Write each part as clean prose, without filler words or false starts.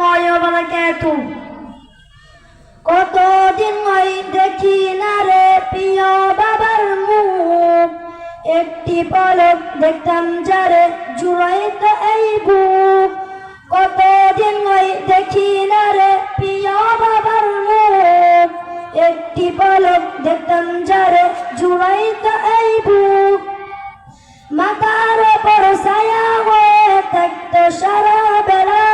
ওয়া বারাকাতুহু। কতদিন ওই দেখি না রে প্রিয় বাবার মুখ, একটি পলক দেখতাম যারে জুড়াইতো এই বুক। কতদিন ওই দেখি না রে প্রিয় বাবার মুখ, একটি পলক দেখতাম যারে জুড়াইতো এই বুক। মাথার উপর ছায়া হয়ে থাকতো সারা বেলা,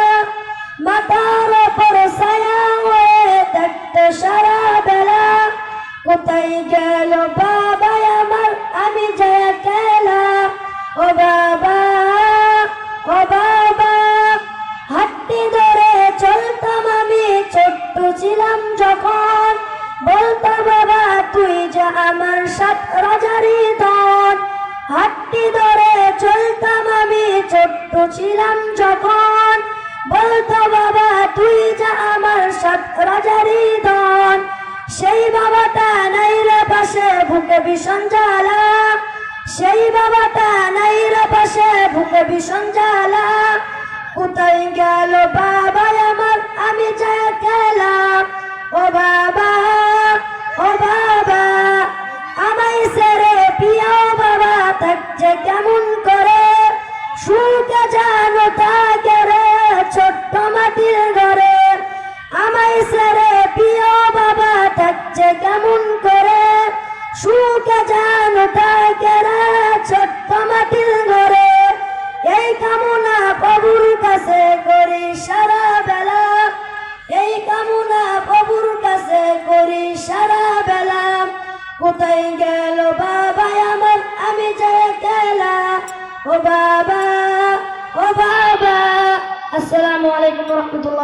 মাথার উপর ছায়া হয়ে থাকতো সারা বেলা। কোথায় গেল বাবা আমার, আমি যায় কেলা। ও বাবা, ও বাবা, হাতটি ধরে চলতাম আমি ছোট্ট ছিলাম যখন। বলতাম বাবা তুই যা আমার 7 রাজারই ধন। হাতটি ধরে চলতাম আমি ছোট্ট ছিলাম যখন। বলতো বাবা তুই যা আমার 7 রাজারই ধন। সেই বাবাটা নাই রে পাশে, বুকে ভীষণ জ্বালা। সেই বাবাটা নাই রে পাশে, বুকে ভীষণ জ্বালা। কোথায় গেল বাবা আমার, আমি যায় কেলা। ও বাবা, ও বাবা, আমায় ছেড়ে প্রিয় বাবা থাকছে কেমন করে। সুখে জানো থাকে রে ছোট্ট মাটির ঘরে। আমায় ছেড়ে প্রিয় বাবা থাকছে কেমন করে। সুখে জানো থাকে রে ছোট্ট মাটির ঘরে। এই কামনা প্রভুর কাছে করি সারা বেলা, এই কামনা প্রভুর কাছে করি সারা বেলা। কোথায় গেল বাবা আমার, আমি যায় কেলা। ও বাবা, ও বাবা। আসসালামু আলাইকুম ওয়া রাহমাতুল্লাহ।